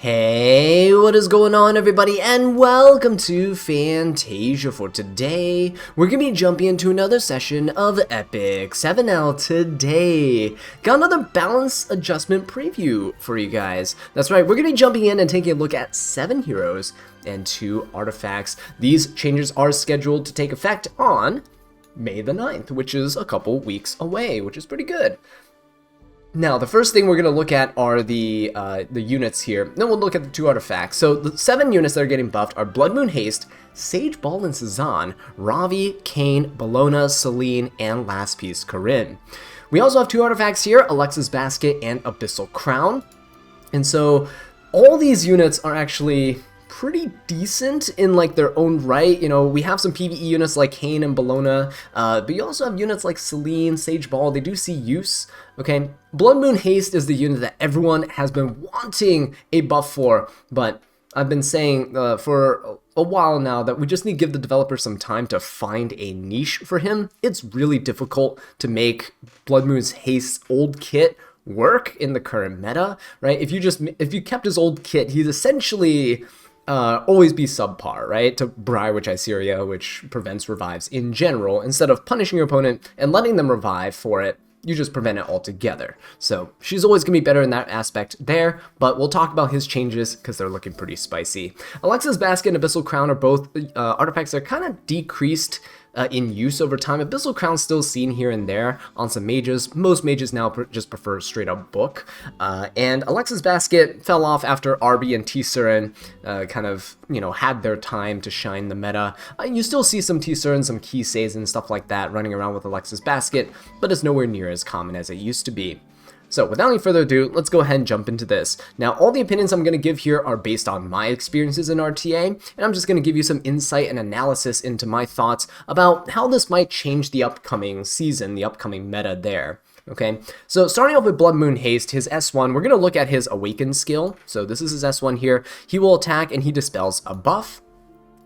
Hey, what is going on everybody, and welcome to Fantasia. For today, we're going to be jumping into another session of Epic 7L today. Got another balance adjustment preview for you guys. That's right, we're going to be jumping in and taking a look at 7 heroes and 2 artifacts. These changes are scheduled to take effect on May the 9th, which is a couple weeks away, which is pretty good. Now, the first thing we're going to look at are the units here. Then we'll look at the 2 artifacts. So the 7 units that are getting buffed are Blood Moon Haste, Sage, Baal, and Sezan, Ravi, Kane, Bellona, Celine, and last piece, Karin. We also have 2 artifacts here, Alexa's Basket and Abyssal Crown. And so all these units are actually pretty decent in like their own right. You know, we have some PvE units like Kane and Bellona, but you also have units like Celine, Sage, Baal. They do see use. Okay, Blood Moon Haste is the unit that everyone has been wanting a buff for, but I've been saying for a while now that we just need to give the developer some time to find a niche for him. It's really difficult to make Blood Moon's Haste old kit work in the current meta, right? If you kept his old kit, he's essentially always be subpar, right? To Bri, which Iceria, which prevents revives in general. Instead of punishing your opponent and letting them revive for it, you just prevent it altogether. So she's always going to be better in that aspect there, but we'll talk about his changes because they're looking pretty spicy. Alexa's Basket and Abyssal Crown are both artifacts that are kind of decreased in use over time. Abyssal Crown's still seen here and there on some mages. Most mages now just prefer straight up book. And Alexa's Basket fell off after Arby and T-Surin kind of, had their time to shine the meta. You still see some T-Surin, some Keysays and stuff like that running around with Alexa's Basket, but it's nowhere near as common as it used to be. So without any further ado, let's go ahead and jump into this. Now, all the opinions I'm going to give here are based on my experiences in RTA, and I'm just going to give you some insight and analysis into my thoughts about how this might change the upcoming season, the upcoming meta there. Okay, so starting off with Blood Moon Haste, his S1, we're going to look at his Awaken skill. So this is his S1 here. He will attack and he dispels a buff.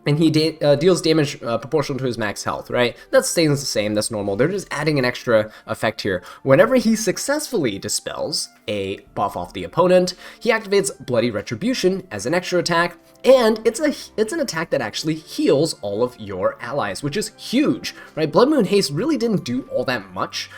And he deals damage proportional to his max health, right? That stays the same, that's normal. They're just adding an extra effect here. Whenever he successfully dispels a buff off the opponent, he activates Bloody Retribution as an extra attack, and it's an attack that actually heals all of your allies, which is huge, right? Blood Moon Haste really didn't do all that much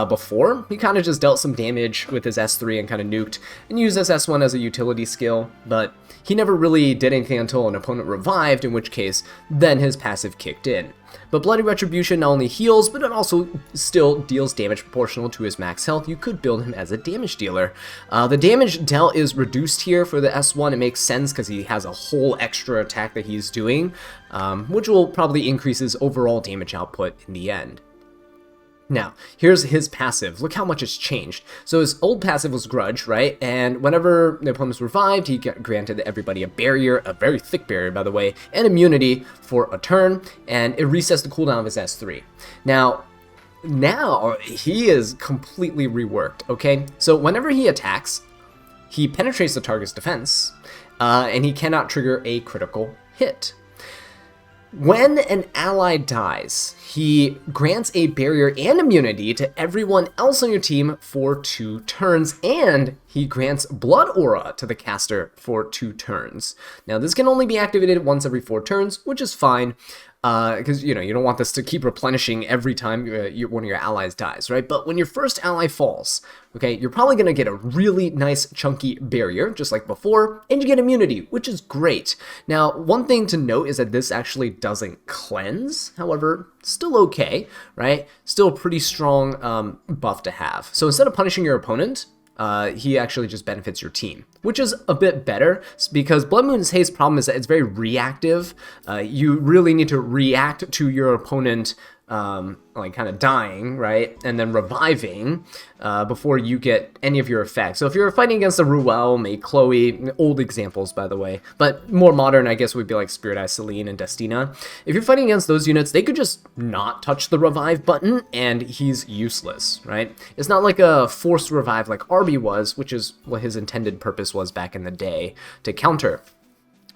before. He kind of just dealt some damage with his S3 and kind of nuked, and used his S1 as a utility skill, but he never really did anything until an opponent revived, in which case, then his passive kicked in. But Bloody Retribution not only heals, but it also still deals damage proportional to his max health. You could build him as a damage dealer. The damage dealt is reduced here for the S1. It makes sense because he has a whole extra attack that he's doing, which will probably increase his overall damage output in the end. Now, here's his passive. Look how much it's changed. So his old passive was Grudge, right? And whenever the opponent was revived, he granted everybody a barrier, a very thick barrier, by the way, and immunity for a turn, and it resets the cooldown of his S3. Now he is completely reworked, okay? So whenever he attacks, he penetrates the target's defense, and he cannot trigger a critical hit. When an ally dies, he grants a barrier and immunity to everyone else on your team for 2 turns, and he grants Blood Aura to the caster for 2 turns. Now, this can only be activated once every 4 turns, which is fine, because, you don't want this to keep replenishing every time one of your allies dies, right? But when your first ally falls, okay, you're probably going to get a really nice chunky barrier, just like before, and you get immunity, which is great. Now, one thing to note is that this actually doesn't cleanse, however, still okay, right? Still a pretty strong buff to have. So instead of punishing your opponent, he actually just benefits your team, which is a bit better because Blood Moon's Haste problem is that it's very reactive. You really need to react to your opponent like kind of dying, right, and then reviving before you get any of your effects. So if you're fighting against a Ruel, May Chloe, old examples by the way, but more modern I guess would be like Spirit Eye Celine and Destina. If you're fighting against those units, they could just not touch the revive button and he's useless, right? It's not like a forced revive like Arby was, which is what his intended purpose was back in the day to counter.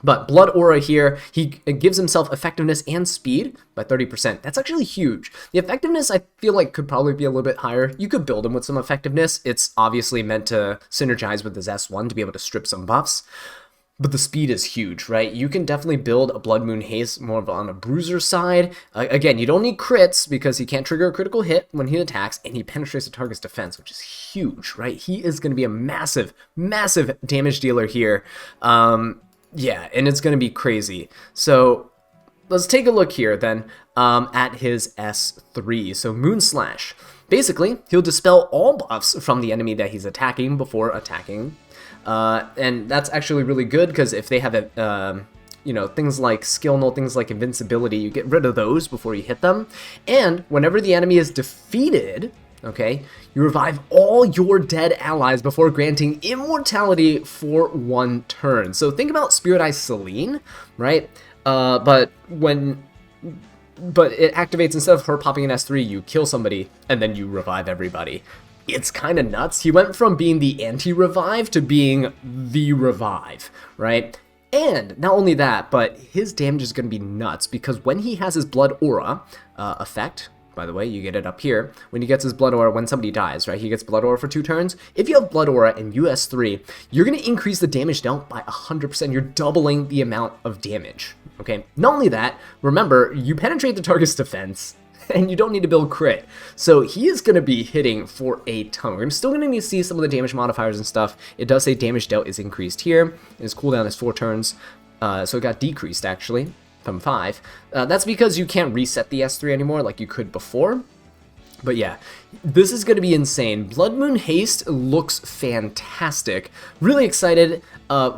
But Blood Aura here, he gives himself effectiveness and speed by 30%. That's actually huge. The effectiveness, I feel like, could probably be a little bit higher. You could build him with some effectiveness. It's obviously meant to synergize with his S1 to be able to strip some buffs. but the speed is huge, right? You can definitely build a Blood Moon Haste more of on a bruiser side. Again, you don't need crits because he can't trigger a critical hit when he attacks, and he penetrates the target's defense, which is huge, right? He is going to be a massive, massive damage dealer here. Yeah, and it's going to be crazy. So let's take a look here then at his S3. So Moon Slash. Basically, he'll dispel all buffs from the enemy that he's attacking before attacking. And that's actually really good because if they have things like skill null, things like invincibility, you get rid of those before you hit them. And whenever the enemy is defeated, okay, you revive all your dead allies before granting immortality for 1 turn. So think about Spirit Eye Celine, right? But it activates, instead of her popping an S3, you kill somebody and then you revive everybody. It's kind of nuts. He went from being the anti-revive to being the revive, right? And not only that, but his damage is going to be nuts because when he has his Blood Aura effect, by the way, you get it up here, when he gets his Blood Aura when somebody dies, right? He gets Blood Aura for 2 turns. If you have Blood Aura and US3, you're going to increase the damage dealt by 100%. You're doubling the amount of damage, okay? Not only that, remember, you penetrate the target's defense, and you don't need to build crit. So he is going to be hitting for a ton. We're still going to see some of the damage modifiers and stuff. It does say damage dealt is increased here. His cooldown is 4 turns, so it got decreased actually from 5. That's because you can't reset the S3 anymore like you could before. But yeah, this is going to be insane. Blood Moon Haste looks fantastic. Really excited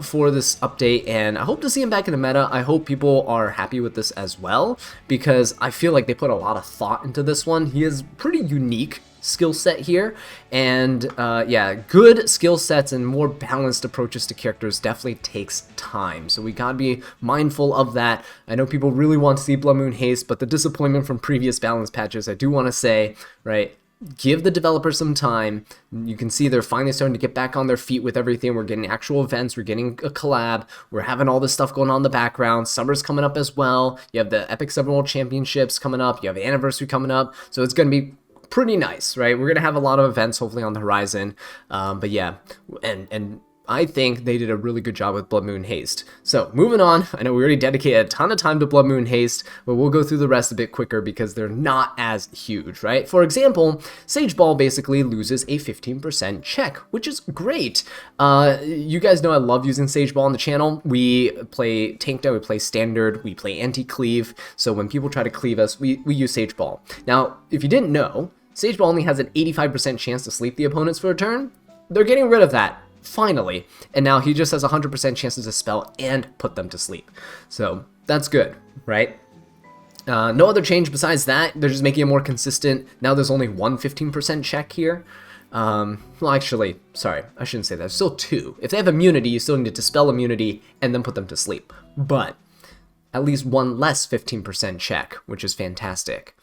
for this update, and I hope to see him back in the meta. I hope people are happy with this as well, because I feel like they put a lot of thought into this one. He is pretty unique skill set here, and yeah, good skill sets and more balanced approaches to characters definitely takes time, so we gotta be mindful of that. I know people really want to see Blood Moon Haste, but the disappointment from previous balance patches, I do want to say, right, give the developers some time. You can see they're finally starting to get back on their feet with everything. We're getting actual events, we're getting a collab, we're having all this stuff going on in the background. Summer's coming up as well. You have the Epic 7 World Championships coming up, you have the anniversary coming up, so it's going to be pretty nice, right? We're gonna have a lot of events hopefully on the horizon, but yeah, and I think they did a really good job with Blood Moon Haste. So moving on, I know we already dedicated a ton of time to Blood Moon Haste, but we'll go through the rest a bit quicker because they're not as huge, right? For example, Sage Baal basically loses a 15% check, which is great. You guys know I love using Sage Baal on the channel. We play Tank Deck, we play Standard, we play Anti-Cleave, so when people try to cleave us, we use Sage Baal. Now, if you didn't know, Sage Baal only has an 85% chance to sleep the opponents for a turn. They're getting rid of that, finally. And now he just has 100% chances to spell and put them to sleep. So that's good, right? No other change besides that. They're just making it more consistent. Now there's only one 15% check here. Well, actually, sorry, I shouldn't say that. There's still 2. If they have immunity, you still need to dispel immunity and then put them to sleep. But at least 1 less 15% check, which is fantastic.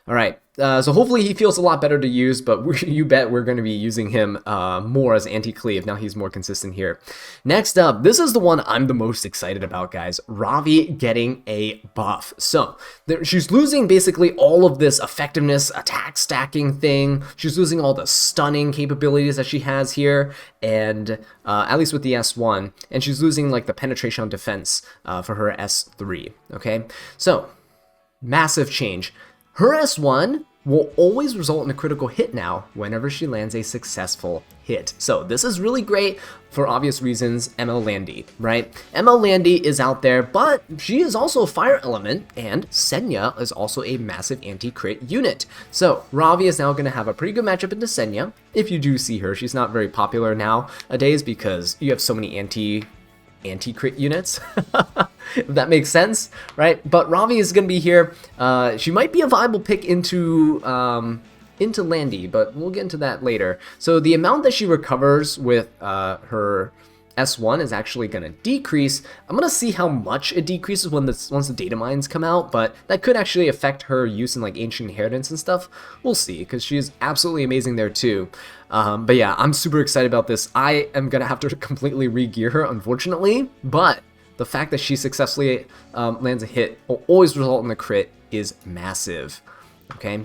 All right, so hopefully he feels a lot better to use, but you bet we're going to be using him more as anti-cleave. Now he's more consistent here. Next up, this is the one I'm the most excited about, guys. Ravi getting a buff. So she's losing basically all of this effectiveness, attack stacking thing. She's losing all the stunning capabilities that she has here, and at least with the S1. And she's losing like the penetration on defense for her S3, okay? So, massive change. Her S1 will always result in a critical hit now whenever she lands a successful hit. So this is really great for obvious reasons. ML Landy, right? ML Landy is out there, but she is also a fire element, and Senya is also a massive anti-crit unit. So Ravi is now going to have a pretty good matchup into Senya. If you do see her, she's not very popular nowadays because you have so many anti-crit units, if that makes sense, right? But Ravi is going to be here. She might be a viable pick into Landy, but we'll get into that later. So the amount that she recovers with her S1 is actually going to decrease. I'm going to see how much it decreases once the data mines come out, but that could actually affect her use in like Ancient Inheritance and stuff. We'll see, because she is absolutely amazing there too. But yeah, I'm super excited about this. I am going to have to completely re-gear her, unfortunately, but the fact that she successfully lands a hit will always result in a crit is massive, okay?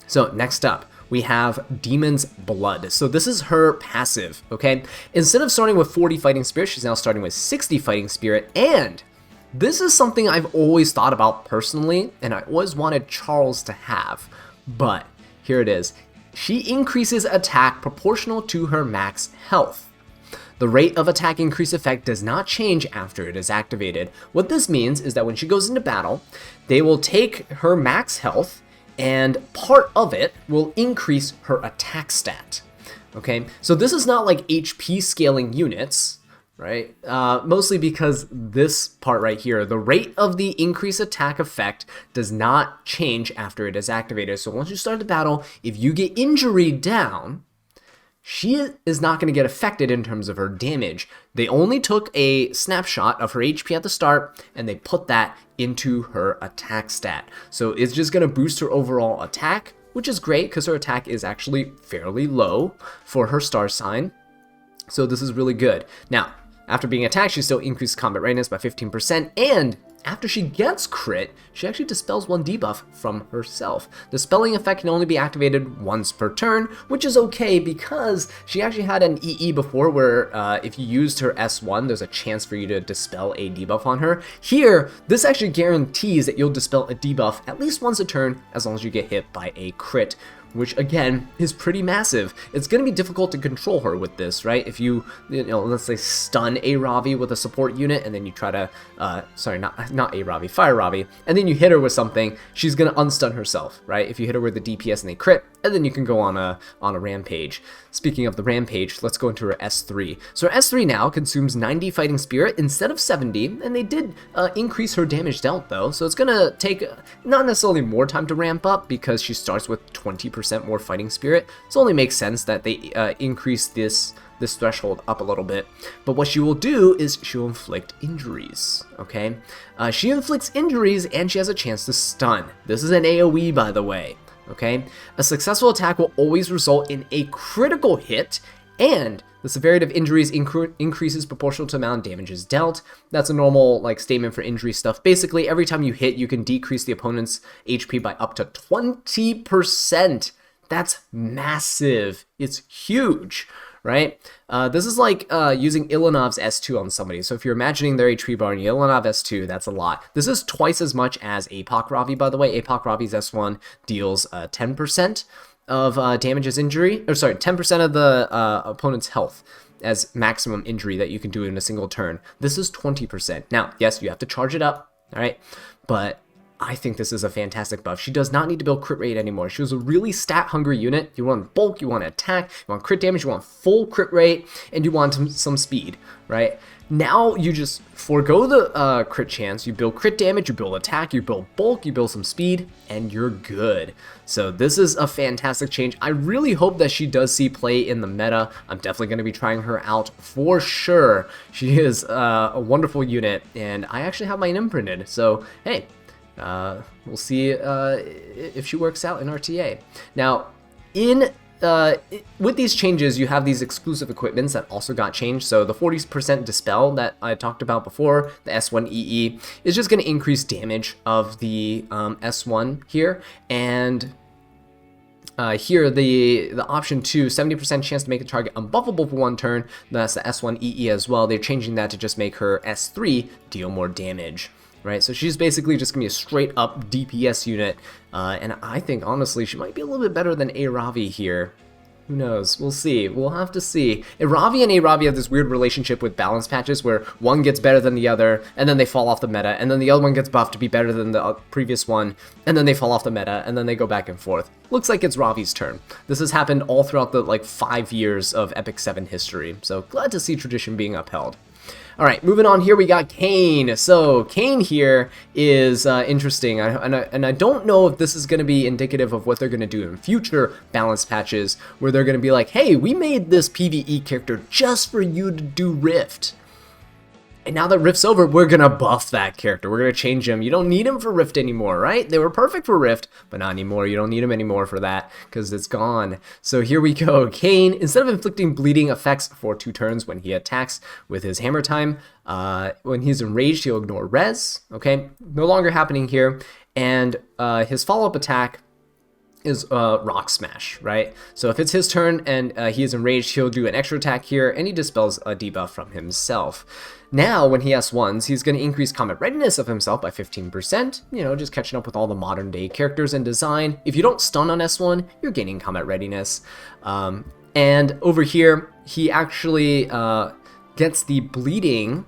So next up, we have Demon's Blood. So this is her passive, okay? Instead of starting with 40 Fighting Spirit, she's now starting with 60 Fighting Spirit, and this is something I've always thought about personally, and I always wanted Charles to have, but here it is. She increases attack proportional to her max health. The rate of attack increase effect does not change after it is activated. What this means is that when she goes into battle, they will take her max health and part of it will increase her attack stat. Okay, so this is not like HP scaling units, right? Mostly because this part right here, the rate of the increase attack effect does not change after it is activated. So once you start the battle, if you get injury down, she is not going to get affected in terms of her damage. They only took a snapshot of her HP at the start, and they put that into her attack stat. So it's just going to boost her overall attack, which is great because her attack is actually fairly low for her star sign. So this is really good. Now, after being attacked, she still increases combat readiness by 15%, and after she gets crit, she actually dispels one debuff from herself. The spelling effect can only be activated once per turn, which is okay because she actually had an EE before where if you used her S1, there's a chance for you to dispel a debuff on her. Here, this actually guarantees that you'll dispel a debuff at least once a turn as long as you get hit by a crit, which again is pretty massive. It's going to be difficult to control her with this, right? If you let's say stun a Ravi with a support unit, and then you try to, sorry, not a Ravi, Fire Ravi, and then you hit her with something, she's going to unstun herself, right? If you hit her with the DPS and they crit, and then you can go on a rampage. Speaking of the rampage, let's go into her S3. So her S3 now consumes 90 Fighting Spirit instead of 70, and they did increase her damage dealt though, so it's going to take not necessarily more time to ramp up because she starts with 20% more Fighting Spirit. So it only makes sense that they increase this threshold up a little bit. But what she will do is she'll inflict injuries, okay? She inflicts injuries and she has a chance to stun. This is an AoE, by the way, okay? A successful attack will always result in a critical hit, and the severity of injuries increases proportional to the amount of damages dealt. That's a normal statement for injury stuff. Basically, every time you hit, you can decrease the opponent's HP by up to 20%. That's massive. It's huge, right? This is like using Ilanov's S2 on somebody. So if you're imagining their HP bar and Ilanov S2, that's a lot. This is twice as much as APOC Ravi, by the way. APOC Ravi's S1 deals 10% of damage as injury, or sorry, 10% of the opponent's health as maximum injury that you can do in a single turn. This is 20%. Now, yes, you have to charge it up, all right? But I think this is a fantastic buff. She does not need to build crit rate anymore. She was a really stat-hungry unit. You want bulk, you want attack, you want crit damage, you want full crit rate, and you want some speed, right? Now you just forego the crit chance, you build crit damage, you build attack, you build bulk, you build some speed, and you're good. So this is a fantastic change. I really hope that she does see play in the meta. I'm definitely going to be trying her out for sure. She is a wonderful unit, and I actually have mine imprinted. So, hey, we'll see if she works out in RTA. Now, with these changes, you have these exclusive equipments that also got changed. So the 40% Dispel that I talked about before, the S1 EE, is just going to increase damage of the S1 here. And here, the option 2, 70% chance to make a target unbuffable for one turn. That's the S1 EE as well. They're changing that to just make her S3 deal more damage. Right, so she's basically just gonna be a straight up DPS unit, and I think honestly she might be a little bit better than a Ravi here. Who knows? We'll see. We'll have to see. Ravi and a Ravi have this weird relationship with balance patches where one gets better than the other, and then they fall off the meta, and then the other one gets buffed to be better than the previous one, and then they fall off the meta, and then they go back and forth. Looks like it's Ravi's turn. This has happened all throughout the 5 years of Epic 7 history, so glad to see tradition being upheld. Alright, moving on here, we got Kane. So, Kane here is interesting, and I don't know if this is going to be indicative of what they're going to do in future balance patches, where they're going to be like, hey, we made this PvE character just for you to do Rift. And now that Rift's over, we're going to buff that character. We're going to change him. You don't need him for Rift anymore, right? They were perfect for Rift, but not anymore. You don't need him anymore for that because it's gone. So here we go. Kane, instead of inflicting bleeding effects for 2 turns when he attacks with his hammer time, when he's enraged, he'll ignore res. Okay, no longer happening here. And his follow-up attack is Rock Smash, right? So if it's his turn and he is enraged, he'll do an extra attack here, and he dispels a debuff from himself. Now, when he S1s, he's going to increase combat readiness of himself by 15%, you know, just catching up with all the modern day characters and design. If you don't stun on S1, you're gaining combat readiness. And over here, he actually gets the bleeding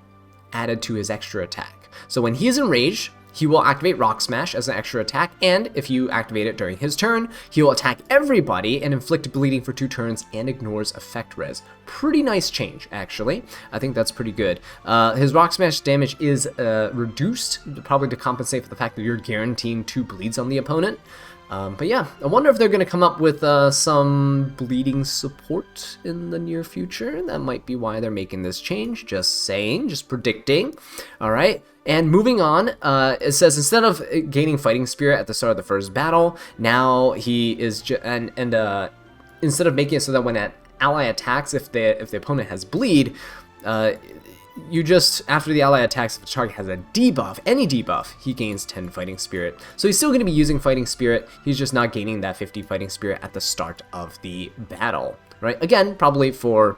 added to his extra attack. So when he is enraged, he will activate Rock Smash as an extra attack, and if you activate it during his turn, he will attack everybody and inflict bleeding for 2 turns and ignores effect res. Pretty nice change, actually. I think that's pretty good. His Rock Smash damage is reduced, probably to compensate for the fact that you're guaranteeing 2 bleeds on the opponent. But yeah, I wonder if they're going to come up with some bleeding support in the near future. That might be why they're making this change. Just saying, just predicting. All right. And moving on, it says instead of gaining Fighting Spirit at the start of the first battle, now he is instead of making it so that when an ally attacks, if the opponent has bleed, you just, after the ally attacks, if the target has a debuff, any debuff, he gains 10 Fighting Spirit. So he's still going to be using Fighting Spirit, he's just not gaining that 50 Fighting Spirit at the start of the battle, right? Again, probably for,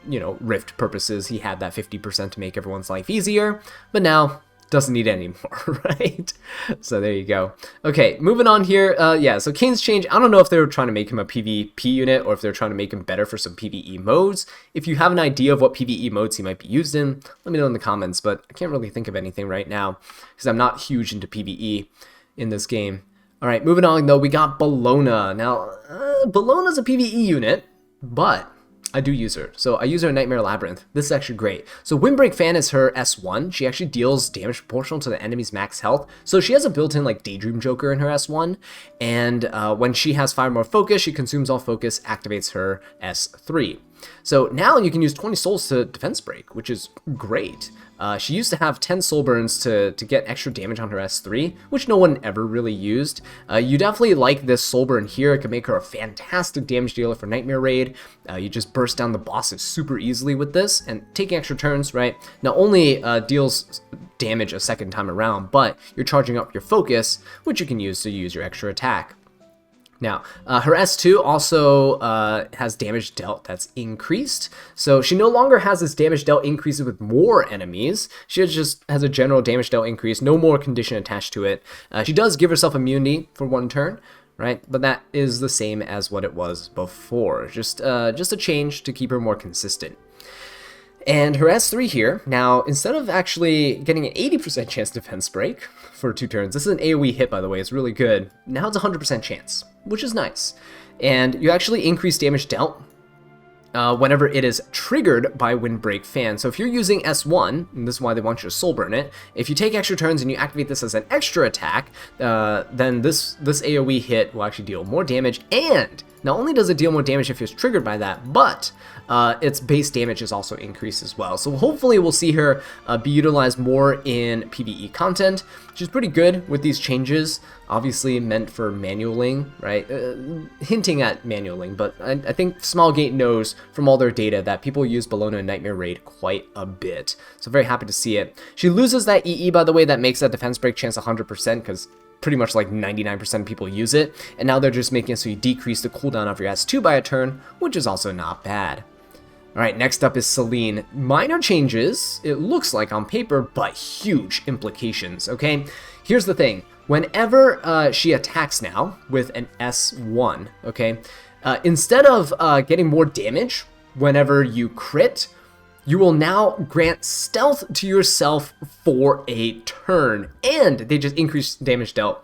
you know, Rift purposes, he had that 50% to make everyone's life easier, but now doesn't need it anymore, right? So there you go. Okay, moving on here. Yeah, so Kane's change, I don't know if they were trying to make him a PvP unit or if they're trying to make him better for some PvE modes. If you have an idea of what PvE modes he might be used in, let me know in the comments, but I can't really think of anything right now because I'm not huge into PvE in this game. All right, moving on though, we got Bellona. Now, Bellona's a PvE unit, but I do use her. So I use her in Nightmare Labyrinth. This is actually great. So Windbreak Fan is her S1. She actually deals damage proportional to the enemy's max health. So she has a built-in like Daydream Joker in her S1. And when she has 5 more focus, she consumes all focus, activates her S3. So now you can use 20 souls to defense break, which is great. She used to have 10 soul burns to get extra damage on her S3, which no one ever really used. You definitely like this soul burn here. It can make her a fantastic damage dealer for Nightmare Raid. You just burst down the bosses super easily with this, and taking extra turns, right, not only deals damage a second time around, but you're charging up your focus, which you can use to use your extra attack. Now, her S2 also has damage dealt that's increased, so she no longer has this damage dealt increases with more enemies. She just has a general damage dealt increase, no more condition attached to it. She does give herself immunity for 1 turn, right? But that is the same as what it was before, just a change to keep her more consistent. And her S3 here, now, instead of actually getting an 80% chance defense break for 2 turns, this is an AoE hit, by the way, it's really good. Now it's a 100% chance, which is nice. And you actually increase damage dealt whenever it is triggered by Windbreak Fan. So if you're using S1, and this is why they want you to soul burn it, if you take extra turns and you activate this as an extra attack, then this AoE hit will actually deal more damage, and not only does it deal more damage if it's triggered by that, but its base damage is also increased as well. So hopefully we'll see her be utilized more in PvE content. She's pretty good with these changes, obviously meant for manualing, right? Hinting at manualing, but I think Smallgate knows from all their data that people use Bellona and Nightmare Raid quite a bit. So very happy to see it. She loses that EE, by the way, that makes that defense break chance 100%, because pretty much like 99% of people use it, and now they're just making it so you decrease the cooldown of your S2 by a turn, which is also not bad. Alright, next up is Celine. Minor changes, it looks like on paper, but huge implications, okay? Here's the thing. Whenever she attacks now with an S1, okay, instead of getting more damage whenever you crit, you will now grant stealth to yourself for a turn, and they just increase damage dealt,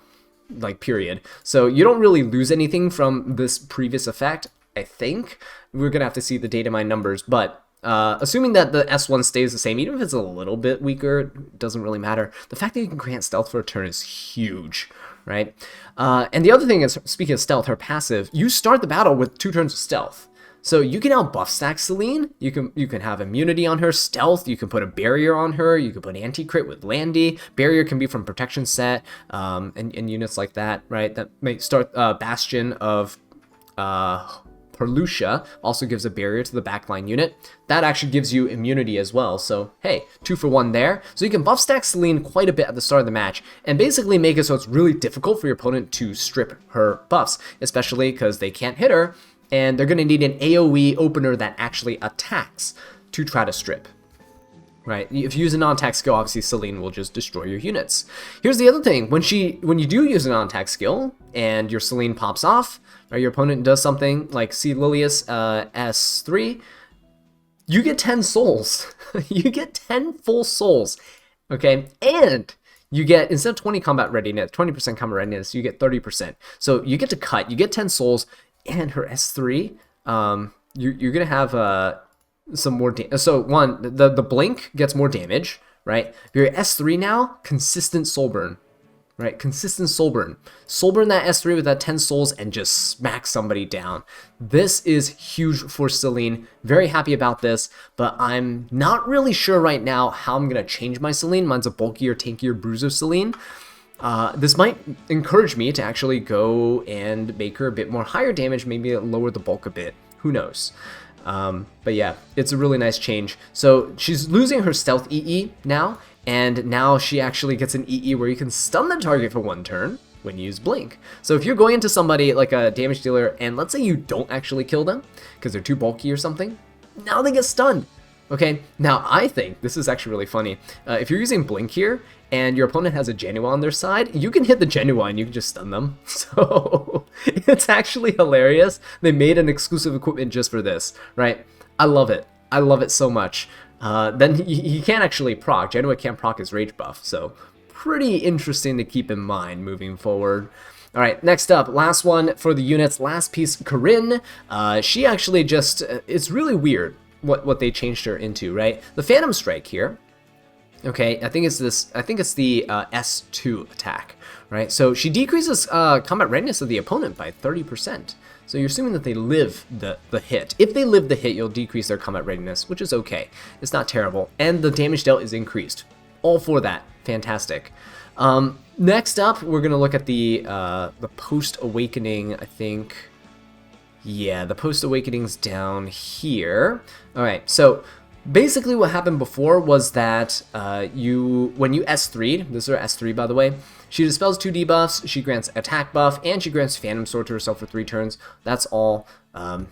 like, period. So you don't really lose anything from this previous effect, I think. We're gonna have to see the data mine numbers, but assuming that the S1 stays the same, even if it's a little bit weaker, it doesn't really matter. The fact that you can grant stealth for a turn is huge, right? And the other thing is, speaking of stealth, her passive, you start the battle with 2 turns of stealth. So you can now buff stack Celine, you can have immunity on her, stealth, you can put a barrier on her, you can put anti-crit with Landy, barrier can be from protection set, and units like that, right? That may start Bastion of Perlucia also gives a barrier to the backline unit. That actually gives you immunity as well, so hey, 2 for 1 there. So you can buff stack Celine quite a bit at the start of the match, and basically make it so it's really difficult for your opponent to strip her buffs, especially because they can't hit her, and they're going to need an AoE opener that actually attacks to try to strip. Right, if you use a non-attack skill, obviously Celine will just destroy your units. Here's the other thing, when you do use a non-attack skill, and your Celine pops off, or your opponent does something like see Lilius S3, you get 10 souls. You get 10 full souls, okay? And you get, instead of 20 combat readiness, 20% combat readiness, you get 30%. So you get to cut, you get 10 souls, and her S3, you're going to have some more damage. So one, the blink gets more damage, right? Your S3 now, consistent soul burn, right? Consistent soul burn. Soul burn that S3 with that 10 souls and just smack somebody down. This is huge for Celine. Very happy about this, but I'm not really sure right now how I'm going to change my Celine. Mine's a bulkier, tankier bruiser Celine. This might encourage me to actually go and make her a bit more higher damage, maybe lower the bulk a bit. Who knows? But yeah, it's a really nice change. So she's losing her stealth EE now, and now she actually gets an EE where you can stun the target for 1 turn when you use Blink. So if you're going into somebody like a damage dealer, and let's say you don't actually kill them because they're too bulky or something, now they get stunned. Okay, now I think this is actually really funny. If you're using Blink here, and your opponent has a Genua on their side, you can hit the Genua and you can just stun them. So it's actually hilarious. They made an exclusive equipment just for this, right? I love it. I love it so much. Then he can't actually proc. Genua can't proc his rage buff, so pretty interesting to keep in mind moving forward. All right, next up, last one for the units, last piece, Karin. She actually just, it's really weird what they changed her into, right? The Phantom Strike here. Okay, I think it's this. I think it's the S2 attack, right? So she decreases combat readiness of the opponent by 30%. So you're assuming that they live the hit. If they live the hit, you'll decrease their combat readiness, which is okay. It's not terrible, and the damage dealt is increased. All for that, fantastic. Next up, we're gonna look at the post awakening. I think, yeah, the post awakening's down here. All right, so. Basically what happened before was that when you S3'd, this is her S3 by the way, she dispels 2 debuffs, she grants attack buff, and she grants Phantom Sword to herself for 3 turns. That's all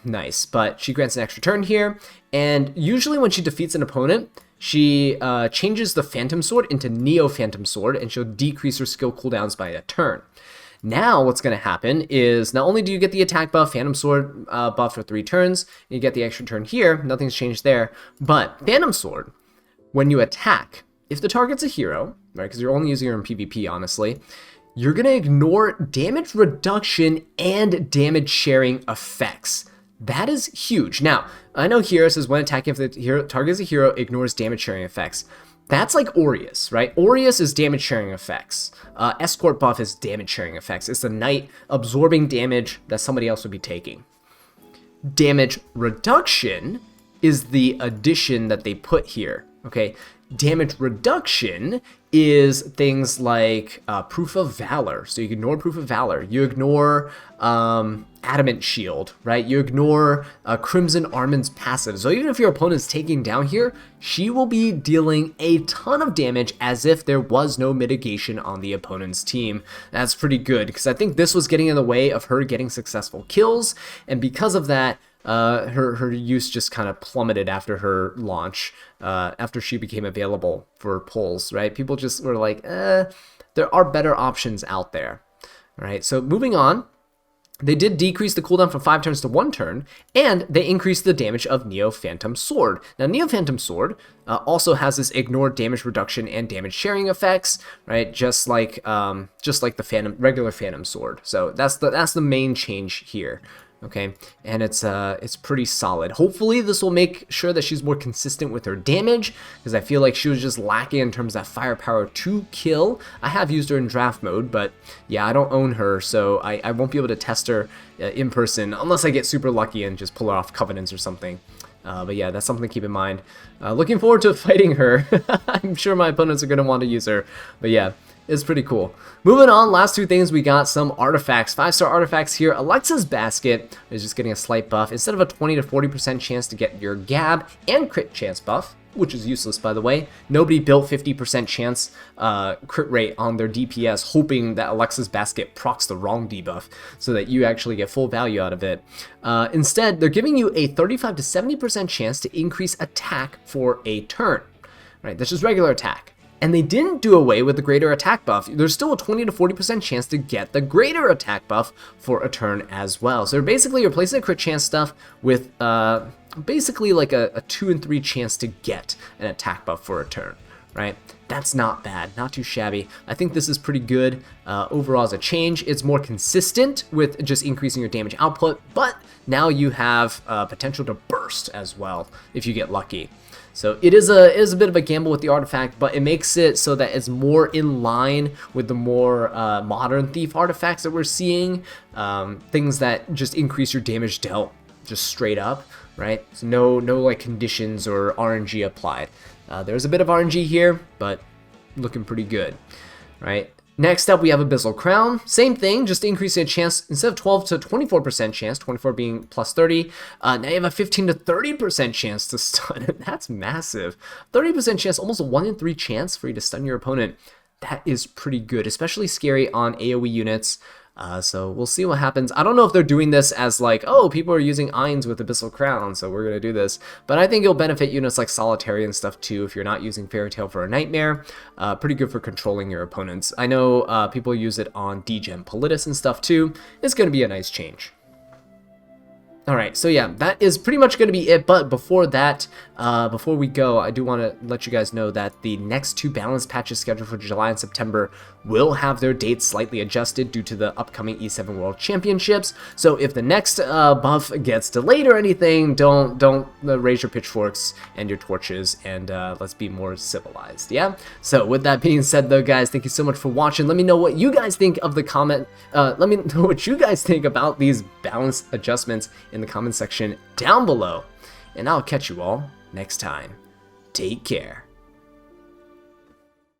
nice, but she grants an extra turn here, and usually when she defeats an opponent, she changes the Phantom Sword into Neo Phantom Sword, and she'll decrease her skill cooldowns by a turn. Now what's going to happen is not only do you get the attack buff, Phantom Sword buff for 3 turns, you get the extra turn here, nothing's changed there, but Phantom Sword, when you attack, if the target's a hero, right, because you're only using her in PvP honestly, you're going to ignore damage reduction and damage sharing effects. That is huge. Now, I know here it says when attacking if the target is a hero, ignores damage sharing effects. That's like Aureus, right? Aureus is damage sharing effects. Escort buff is damage sharing effects. It's the knight absorbing damage that somebody else would be taking. Damage reduction is the addition that they put here, okay? Damage reduction is things like Proof of Valor. So you ignore Proof of Valor. You ignore Adamant Shield, right? You ignore Crimson Armand's passive. So even if your opponent's taking down here, she will be dealing a ton of damage as if there was no mitigation on the opponent's team. That's pretty good, because I think this was getting in the way of her getting successful kills, and because of that, her use just kind of plummeted after her launch, after she became available for pulls, right? People just were like, there are better options out there, right? So moving on, they did decrease the cooldown from 5 turns to 1 turn, and they increased the damage of Neo Phantom Sword. Now, Neo Phantom Sword also has this ignore damage reduction and damage sharing effects, right? Just like the regular Phantom Sword. So that's the main change here. Okay, and it's pretty solid. Hopefully this will make sure that she's more consistent with her damage, because I feel like she was just lacking in terms of that firepower to kill. I have used her in draft mode, but yeah, I don't own her, so I won't be able to test her in person unless I get super lucky and just pull her off Covenants or something. But yeah, that's something to keep in mind. Looking forward to fighting her. I'm sure my opponents are going to want to use her, but yeah. It's pretty cool. Moving on, last two things, we got some artifacts. 5-star artifacts here. Alexa's Basket is just getting a slight buff. Instead of a 20 to 40% chance to get your Gab and crit chance buff, which is useless by the way, nobody built 50% chance crit rate on their DPS hoping that Alexa's Basket procs the wrong debuff so that you actually get full value out of it. Instead, they're giving you a 35 to 70% chance to increase attack for a turn. Right, that's just regular attack. And they didn't do away with the greater attack buff. There's still a 20 to 40% chance to get the greater attack buff for a turn as well. So they're basically replacing the crit chance stuff with basically like a 2 and 3 chance to get an attack buff for a turn, right? That's not bad, not too shabby. I think this is pretty good overall as a change. It's more consistent with just increasing your damage output, but now you have potential to burst as well if you get lucky. So it is a bit of a gamble with the artifact, but it makes it so that it's more in line with the more modern thief artifacts that we're seeing. Things that just increase your damage dealt just straight up, right? So no like conditions or RNG applied. There's a bit of RNG here, but looking pretty good, right? Next up, we have Abyssal Crown. Same thing, just increasing a chance, instead of 12 to 24% chance, 24 being plus 30, now you have a 15 to 30% chance to stun. That's massive. 30% chance, almost a 1 in 3 chance for you to stun your opponent. That is pretty good, especially scary on AoE units. So we'll see what happens. I don't know if they're doing this as like, oh, people are using Ainz with Abyssal Crown, so we're going to do this. But I think it'll benefit units like Solitary and stuff too if you're not using Fairy Tail for a Nightmare. Pretty good for controlling your opponents. I know people use it on Degen Politis and stuff too. It's going to be a nice change. Alright, so yeah, that is pretty much going to be it, but before that, before we go, I do want to let you guys know that the next 2 balance patches scheduled for July and September will have their dates slightly adjusted due to the upcoming E7 World Championships, so if the next buff gets delayed or anything, don't raise your pitchforks and your torches, and let's be more civilized, yeah? So with that being said though, guys, thank you so much for watching. Let me know what you guys think of the comment, let me know what you guys think about these balance adjustments in the comment section down below, and I'll catch you all next time. Take care.